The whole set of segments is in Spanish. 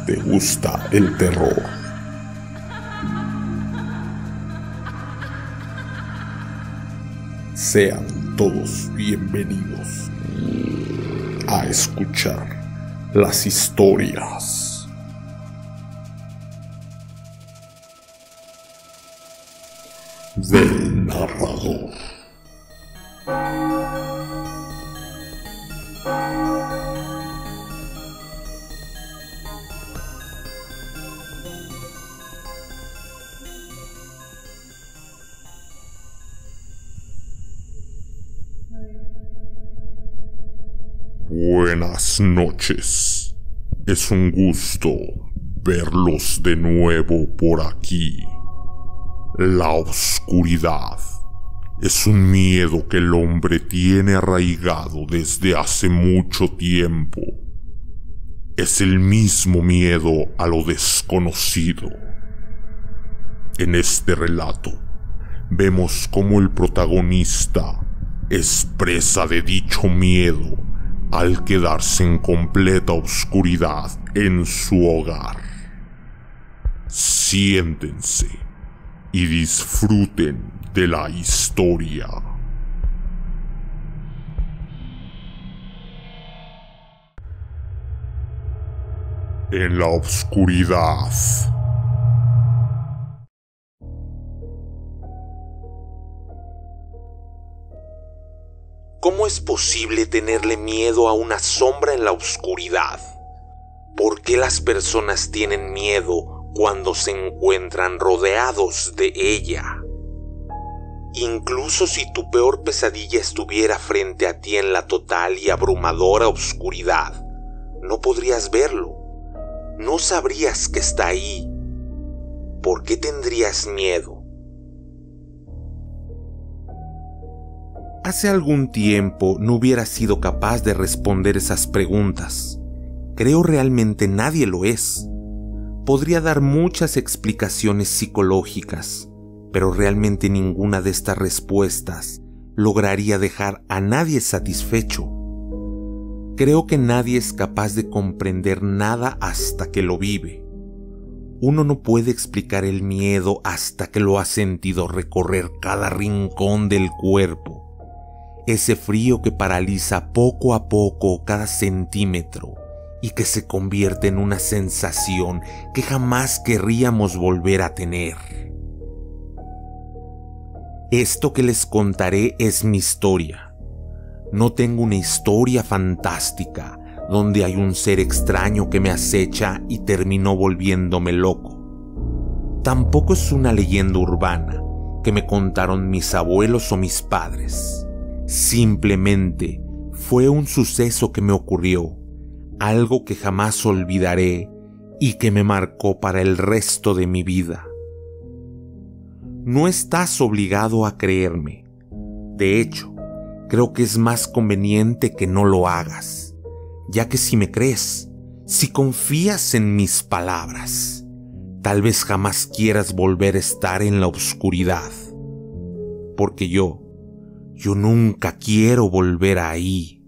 te gusta el terror. Sean todos bienvenidos a escuchar las historias del narrador. Buenas noches. Es un gusto verlos de nuevo por aquí. La oscuridad es un miedo que el hombre tiene arraigado desde hace mucho tiempo. Es el mismo miedo a lo desconocido. En este relato vemos cómo el protagonista es presa de dicho miedo al quedarse en completa oscuridad en su hogar. Siéntense y disfruten de la historia. En la oscuridad. ¿Cómo es posible tenerle miedo a una sombra en la oscuridad? ¿Por qué las personas tienen miedo cuando se encuentran rodeados de ella? Incluso si tu peor pesadilla estuviera frente a ti en la total y abrumadora oscuridad, no podrías verlo. No sabrías que está ahí. ¿Por qué tendrías miedo? Hace algún tiempo no hubiera sido capaz de responder esas preguntas. Creo realmente nadie lo es. Podría dar muchas explicaciones psicológicas, pero realmente ninguna de estas respuestas lograría dejar a nadie satisfecho. Creo que nadie es capaz de comprender nada hasta que lo vive. Uno no puede explicar el miedo hasta que lo ha sentido recorrer cada rincón del cuerpo. Ese frío que paraliza poco a poco cada centímetro y que se convierte en una sensación que jamás querríamos volver a tener. Esto que les contaré es mi historia. No tengo una historia fantástica donde hay un ser extraño que me acecha y terminó volviéndome loco. Tampoco es una leyenda urbana que me contaron mis abuelos o mis padres. Simplemente fue un suceso que me ocurrió, algo que jamás olvidaré y que me marcó para el resto de mi vida. No estás obligado a creerme. De hecho, creo que es más conveniente que no lo hagas, ya que si me crees, si confías en mis palabras, tal vez jamás quieras volver a estar en la oscuridad. Porque yo nunca quiero volver ahí.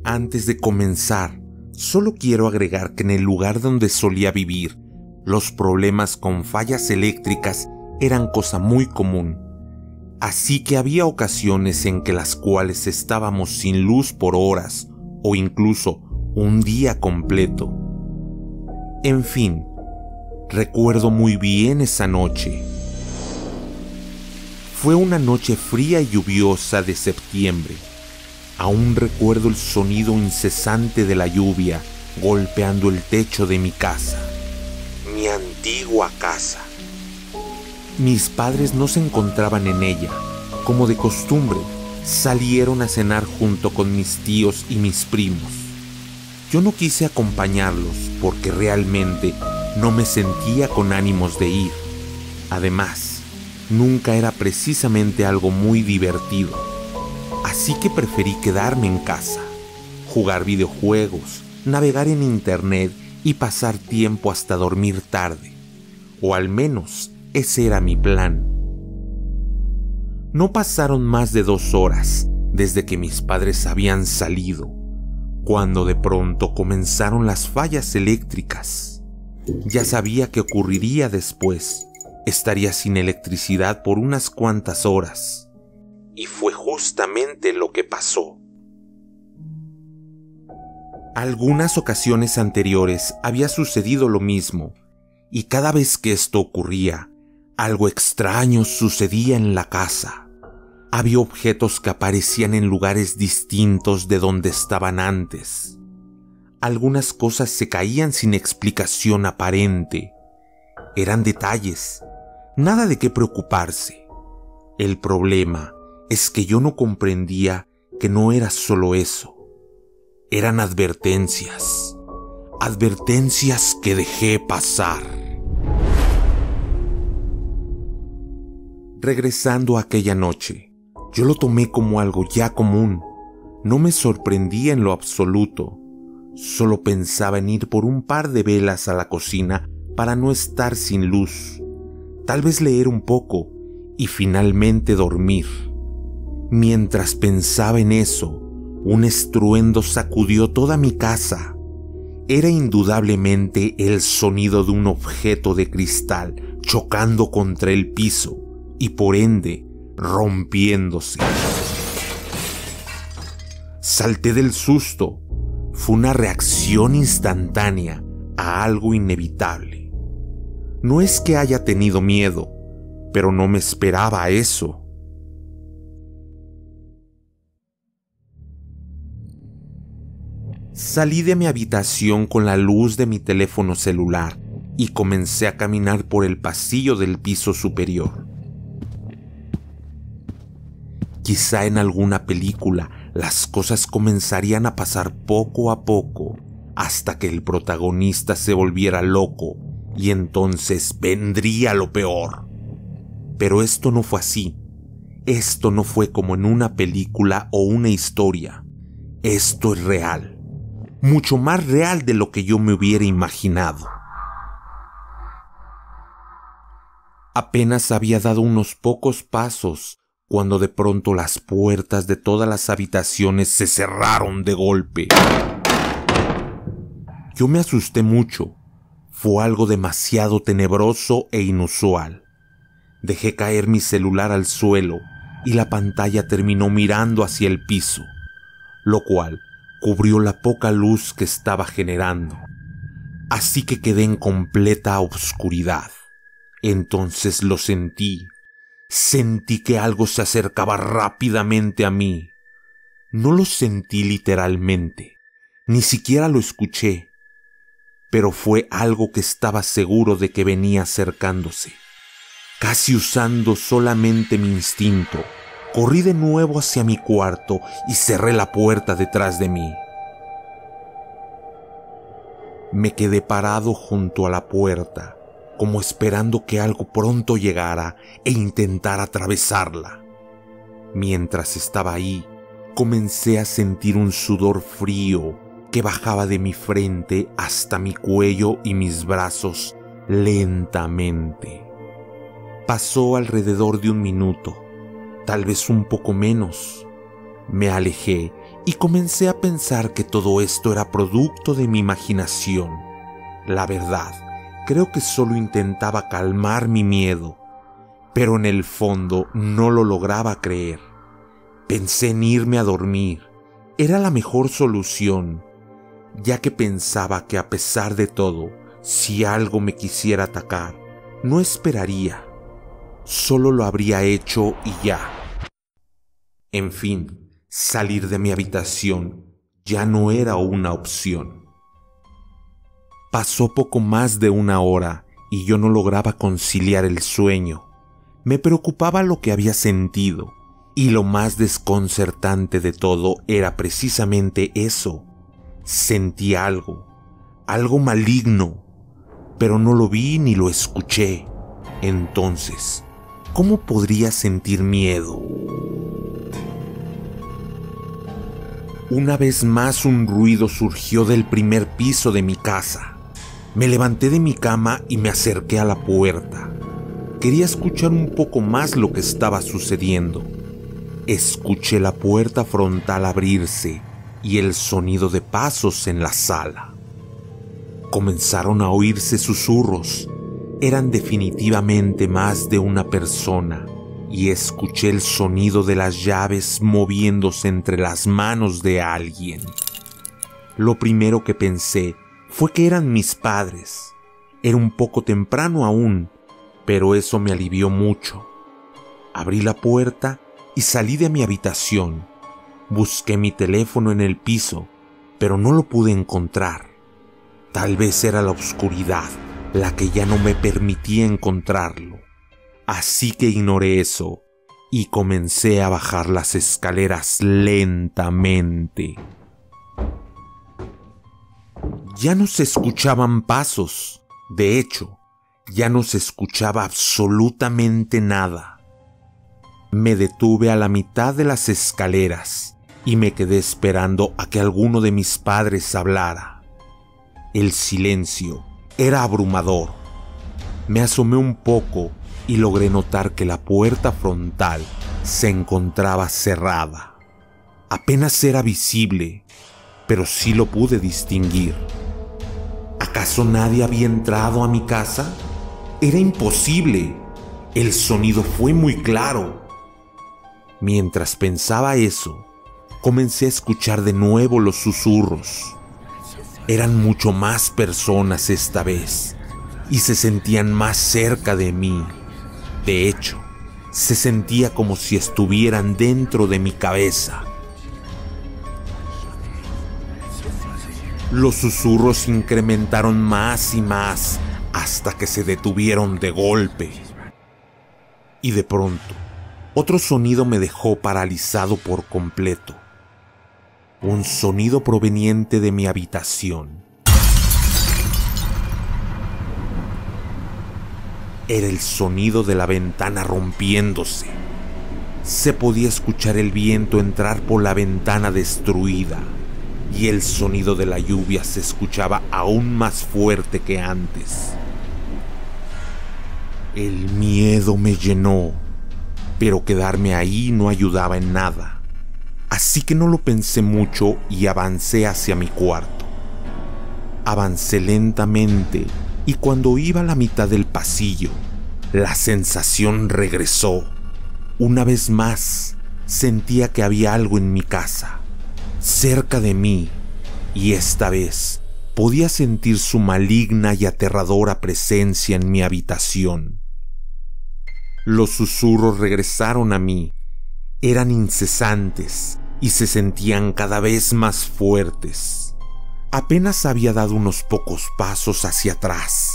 Antes de comenzar, solo quiero agregar que en el lugar donde solía vivir, los problemas con fallas eléctricas eran cosa muy común. Así que había ocasiones en que las cuales estábamos sin luz por horas o incluso un día completo. En fin, recuerdo muy bien esa noche. Fue una noche fría y lluviosa de septiembre. Aún recuerdo el sonido incesante de la lluvia golpeando el techo de mi casa. Mi antigua casa. Mis padres no se encontraban en ella. Como de costumbre, salieron a cenar junto con mis tíos y mis primos. Yo no quise acompañarlos porque realmente no me sentía con ánimos de ir. Además, nunca era precisamente algo muy divertido. Así que preferí quedarme en casa, jugar videojuegos, navegar en internet y pasar tiempo hasta dormir tarde. O al menos ese era mi plan. No pasaron más de 2 horas desde que mis padres habían salido, cuando de pronto comenzaron las fallas eléctricas. Ya sabía que ocurriría después. Estaría sin electricidad por unas cuantas horas. Y fue justamente lo que pasó. Algunas ocasiones anteriores había sucedido lo mismo, y cada vez que esto ocurría, algo extraño sucedía en la casa. Había objetos que aparecían en lugares distintos de donde estaban antes. Algunas cosas se caían sin explicación aparente. Eran detalles, nada de qué preocuparse. El problema es que yo no comprendía que no era solo eso. Eran advertencias que dejé pasar. Regresando a aquella noche, yo lo tomé como algo ya común. No me sorprendía en lo absoluto. Solo pensaba en ir por un par de velas a la cocina para no estar sin luz. Tal vez leer un poco y finalmente dormir. Mientras pensaba en eso, un estruendo sacudió toda mi casa. Era indudablemente el sonido de un objeto de cristal chocando contra el piso y por ende rompiéndose. Salté del susto. Fue una reacción instantánea a algo inevitable. No es que haya tenido miedo, pero no me esperaba eso. Salí de mi habitación con la luz de mi teléfono celular y comencé a caminar por el pasillo del piso superior. Quizá en alguna película las cosas comenzarían a pasar poco a poco hasta que el protagonista se volviera loco y entonces vendría lo peor. Pero esto no fue así. Esto no fue como en una película o una historia. Esto es real. Mucho más real de lo que yo me hubiera imaginado. Apenas había dado unos pocos pasos cuando de pronto las puertas de todas las habitaciones se cerraron de golpe. Yo me asusté mucho. Fue algo demasiado tenebroso e inusual. Dejé caer mi celular al suelo y la pantalla terminó mirando hacia el piso, lo cual cubrió la poca luz que estaba generando. Así que quedé en completa oscuridad. Entonces lo sentí. Sentí que algo se acercaba rápidamente a mí. No lo sentí literalmente, ni siquiera lo escuché, pero fue algo que estaba seguro de que venía acercándose. Casi usando solamente mi instinto, corrí de nuevo hacia mi cuarto y cerré la puerta detrás de mí. Me quedé parado junto a la puerta, como esperando que algo pronto llegara e intentara atravesarla. Mientras estaba ahí, comencé a sentir un sudor frío que bajaba de mi frente hasta mi cuello y mis brazos lentamente. Pasó alrededor de 1 minuto, tal vez un poco menos. Me alejé y comencé a pensar que todo esto era producto de mi imaginación. La verdad, creo que solo intentaba calmar mi miedo, pero en el fondo no lo lograba creer. Pensé en irme a dormir. Era la mejor solución, ya que pensaba que a pesar de todo, si algo me quisiera atacar, no esperaría. Solo lo habría hecho y ya. En fin, salir de mi habitación ya no era una opción. Pasó poco más de 1 hora y yo no lograba conciliar el sueño. Me preocupaba lo que había sentido, y lo más desconcertante de todo era precisamente eso. Sentí algo maligno, pero no lo vi ni lo escuché. Entonces, ¿cómo podría sentir miedo? Una vez más un ruido surgió del primer piso de mi casa. Me levanté de mi cama y me acerqué a la puerta. Quería escuchar un poco más lo que estaba sucediendo. Escuché la puerta frontal abrirse y el sonido de pasos en la sala. Comenzaron a oírse susurros. Eran definitivamente más de una persona, y escuché el sonido de las llaves moviéndose entre las manos de alguien. Lo primero que pensé fue que eran mis padres. Era un poco temprano aún, pero eso me alivió mucho. Abrí la puerta y salí de mi habitación. Busqué mi teléfono en el piso, pero no lo pude encontrar. Tal vez era la oscuridad la que ya no me permitía encontrarlo. Así que ignoré eso y comencé a bajar las escaleras lentamente. Ya no se escuchaban pasos. De hecho, ya no se escuchaba absolutamente nada. Me detuve a la mitad de las escaleras y me quedé esperando a que alguno de mis padres hablara. El silencio era abrumador. Me asomé un poco y logré notar que la puerta frontal se encontraba cerrada. Apenas era visible, pero sí lo pude distinguir. ¿Acaso nadie había entrado a mi casa? Era imposible. El sonido fue muy claro. Mientras pensaba eso, comencé a escuchar de nuevo los susurros. Eran mucho más personas esta vez y se sentían más cerca de mí. De hecho, se sentía como si estuvieran dentro de mi cabeza. Los susurros incrementaron más y más hasta que se detuvieron de golpe. Y de pronto, otro sonido me dejó paralizado por completo. Un sonido proveniente de mi habitación. Era el sonido de la ventana rompiéndose. Se podía escuchar el viento entrar por la ventana destruida, y el sonido de la lluvia se escuchaba aún más fuerte que antes. El miedo me llenó, pero quedarme ahí no ayudaba en nada. Así que no lo pensé mucho y avancé hacia mi cuarto. Avancé lentamente y cuando iba a la mitad del pasillo, la sensación regresó. Una vez más, sentía que había algo en mi casa, cerca de mí, y esta vez podía sentir su maligna y aterradora presencia en mi habitación. Los susurros regresaron a mí. Eran incesantes y se sentían cada vez más fuertes. Apenas había dado unos pocos pasos hacia atrás,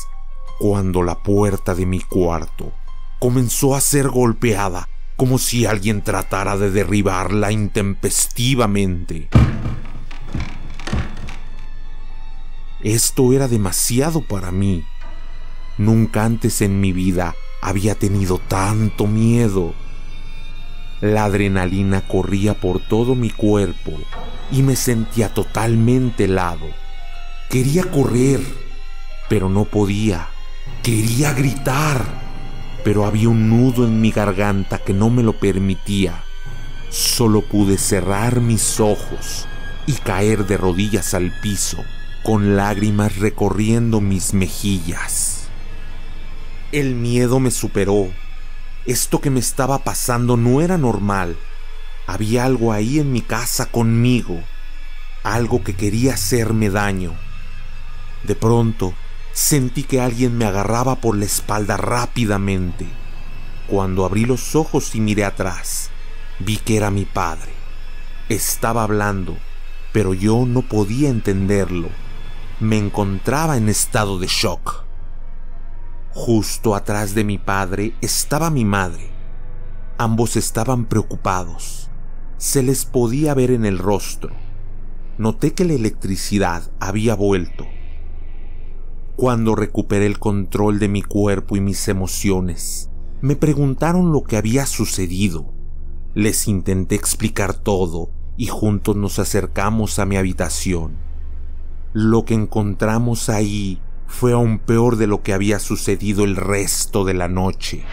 cuando la puerta de mi cuarto comenzó a ser golpeada, como si alguien tratara de derribarla intempestivamente. Esto era demasiado para mí. Nunca antes en mi vida había tenido tanto miedo. La adrenalina corría por todo mi cuerpo y me sentía totalmente helado. Quería correr, pero no podía. Quería gritar, pero había un nudo en mi garganta que no me lo permitía. Solo pude cerrar mis ojos y caer de rodillas al piso, con lágrimas recorriendo mis mejillas. El miedo me superó. Esto que me estaba pasando no era normal. Había algo ahí en mi casa conmigo, algo que quería hacerme daño. De pronto, sentí que alguien me agarraba por la espalda rápidamente. Cuando abrí los ojos y miré atrás, vi que era mi padre. Estaba hablando, pero yo no podía entenderlo. Me encontraba en estado de shock. Justo atrás de mi padre estaba mi madre. Ambos estaban preocupados. Se les podía ver en el rostro. Noté que la electricidad había vuelto. Cuando recuperé el control de mi cuerpo y mis emociones, me preguntaron lo que había sucedido. Les intenté explicar todo y juntos nos acercamos a mi habitación. Lo que encontramos ahí fue aún peor de lo que había sucedido el resto de la noche.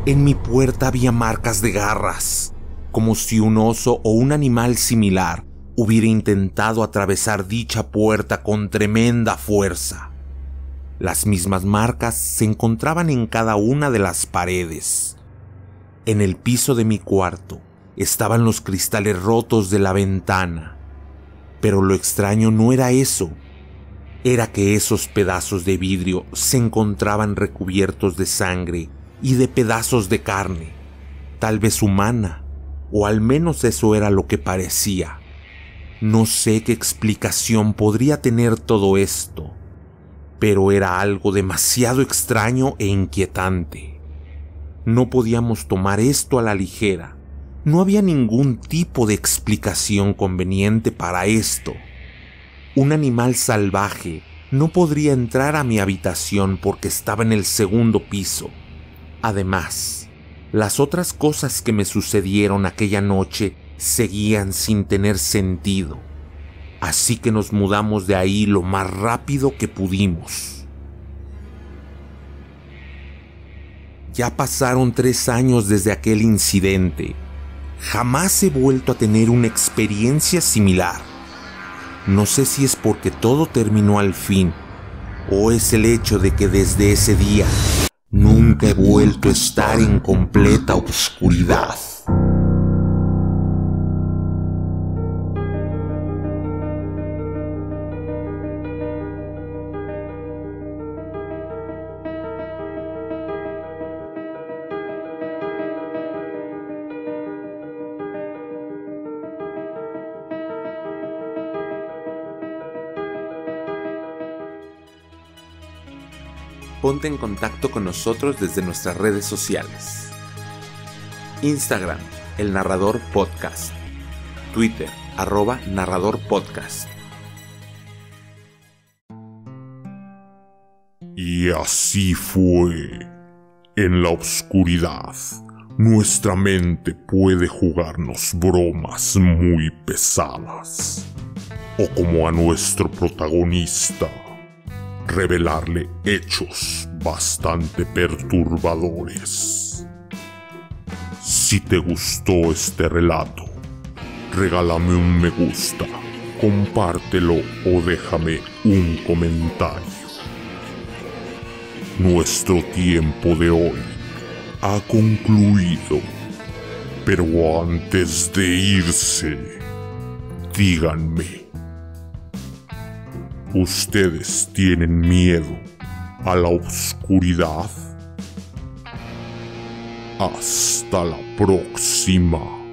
En mi puerta había marcas de garras. como si un oso o un animal similar hubiera intentado atravesar dicha puerta con tremenda fuerza. Las mismas marcas se encontraban en cada una de las paredes. En el piso de mi cuarto estaban los cristales rotos de la ventana. Pero lo extraño no era eso. Era que esos pedazos de vidrio se encontraban recubiertos de sangre y de pedazos de carne, tal vez humana, o al menos eso era lo que parecía. No sé qué explicación podría tener todo esto, pero era algo demasiado extraño e inquietante. No podíamos tomar esto a la ligera. No había ningún tipo de explicación conveniente para esto. Un animal salvaje no podría entrar a mi habitación porque estaba en el segundo piso. Además, las otras cosas que me sucedieron aquella noche seguían sin tener sentido. Así que nos mudamos de ahí lo más rápido que pudimos. Ya pasaron 3 años desde aquel incidente. Jamás he vuelto a tener una experiencia similar. No sé si es porque todo terminó al fin, o es el hecho de que desde ese día nunca he vuelto a estar en completa oscuridad. Ponte en contacto con nosotros desde nuestras redes sociales. Instagram, El Narrador Podcast. Twitter, @narradorpodcast. Y así fue. En la oscuridad, nuestra mente puede jugarnos bromas muy pesadas. O como a nuestro protagonista, revelarle hechos bastante perturbadores. Si te gustó este relato, regálame un me gusta, compártelo o déjame un comentario. Nuestro tiempo de hoy ha concluido, pero antes de irse, díganme, ¿ustedes tienen miedo a la oscuridad? Hasta la próxima.